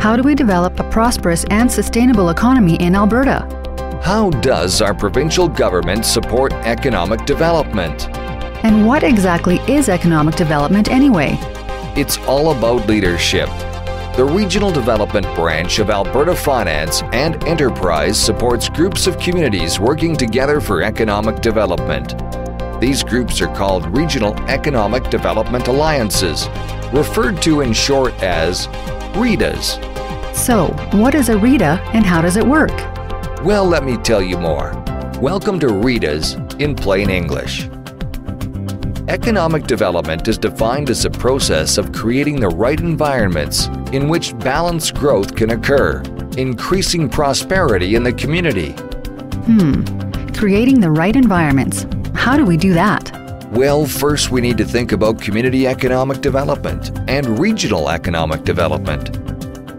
How do we develop a prosperous and sustainable economy in Alberta? How does our provincial government support economic development? And what exactly is economic development anyway? It's all about leadership. The Regional Development Branch of Alberta Finance and Enterprise supports groups of communities working together for economic development. These groups are called Regional Economic Development Alliances, referred to in short as Redas. So, what is a Reda and how does it work? Well, let me tell you more. Welcome to Redas in plain English. Economic development is defined as a process of creating the right environments in which balanced growth can occur, increasing prosperity in the community. Creating the right environments. How do we do that? Well, first we need to think about community economic development and regional economic development.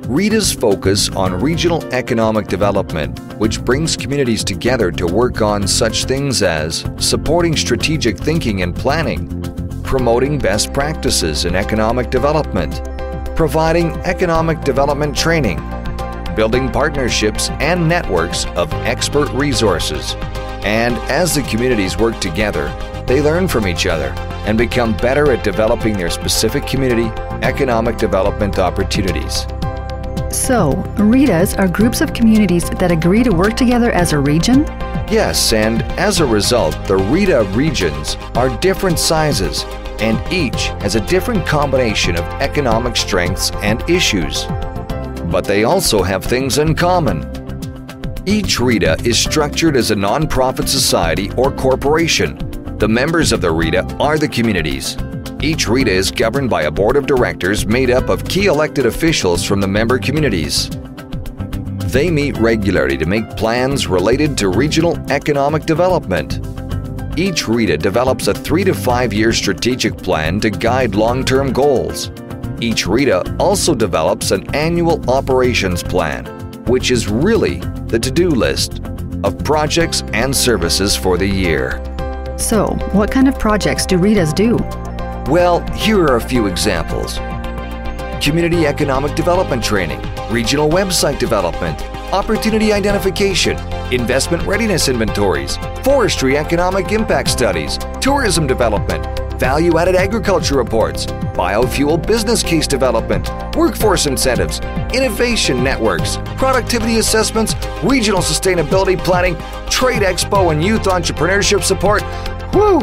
Redas focus on regional economic development, which brings communities together to work on such things as supporting strategic thinking and planning, promoting best practices in economic development, providing economic development training, building partnerships and networks of expert resources. And as the communities work together, they learn from each other and become better at developing their specific community economic development opportunities. So, Redas are groups of communities that agree to work together as a region? Yes, and as a result, the Reda regions are different sizes, and each has a different combination of economic strengths and issues. But they also have things in common. Each Reda is structured as a non-profit society or corporation. The members of the Reda are the communities. Each Reda is governed by a board of directors made up of key elected officials from the member communities. They meet regularly to make plans related to regional economic development. Each Reda develops a 3 to 5 year strategic plan to guide long-term goals. Each Reda also develops an annual operations plan, which is really the to-do list of projects and services for the year. So, what kind of projects do Redas do? Well, here are a few examples. Community economic development training, regional website development, opportunity identification, investment readiness inventories, forestry economic impact studies, tourism development, value-added agriculture reports, biofuel business case development, workforce incentives, innovation networks, productivity assessments, regional sustainability planning, trade expo and youth entrepreneurship support. Woo!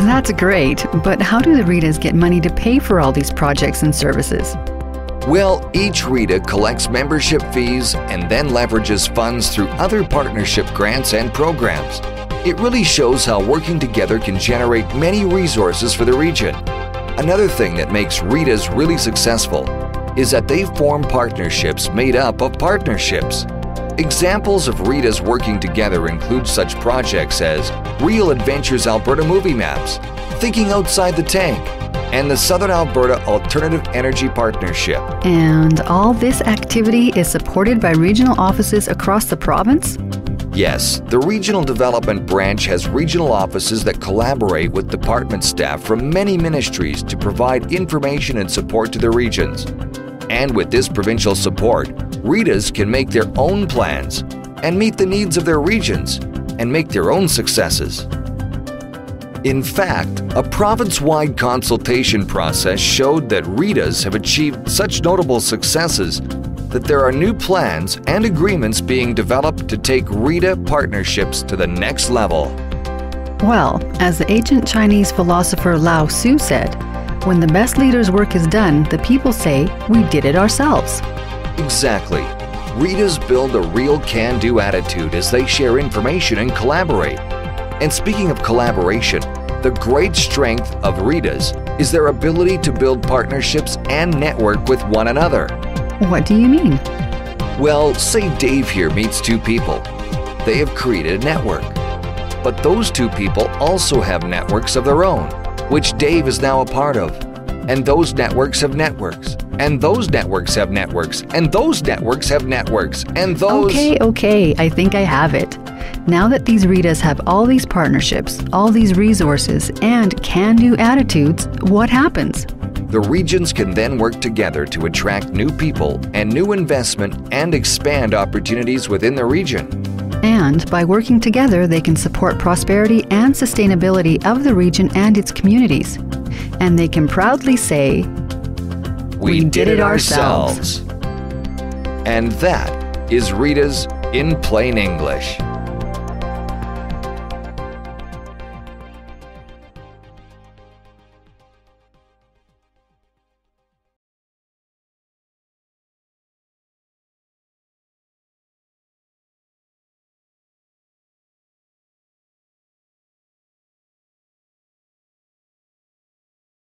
That's great, but how do the Redas get money to pay for all these projects and services? Well, each Reda collects membership fees and then leverages funds through other partnership grants and programs. It really shows how working together can generate many resources for the region. Another thing that makes Redas really successful is that they form partnerships made up of partnerships. Examples of Redas working together include such projects as Real Adventures Alberta Movie Maps, Thinking Outside the Tank, and the Southern Alberta Alternative Energy Partnership. And all this activity is supported by regional offices across the province? Yes, the Regional Development Branch has regional offices that collaborate with department staff from many ministries to provide information and support to the regions. And with this provincial support, Redas can make their own plans and meet the needs of their regions and make their own successes. In fact, a province-wide consultation process showed that Redas have achieved such notable successes that there are new plans and agreements being developed to take Reda partnerships to the next level. Well, as the ancient Chinese philosopher Lao Tzu said, when the best leader's work is done, the people say, "We did it ourselves." Exactly. Redas build a real can-do attitude as they share information and collaborate. And speaking of collaboration, the great strength of Redas is their ability to build partnerships and network with one another. What do you mean? Well, say Dave here meets two people. They have created a network. But those two people also have networks of their own, which Dave is now a part of. And those networks have networks. And those networks have networks. And those networks have networks. And those... Okay, I think I have it. Now that these Redas have all these partnerships, all these resources, and can-do attitudes, what happens? The regions can then work together to attract new people and new investment and expand opportunities within the region. And by working together, they can support prosperity and sustainability of the region and its communities. And they can proudly say, "We did it ourselves." And that is Redas in plain English.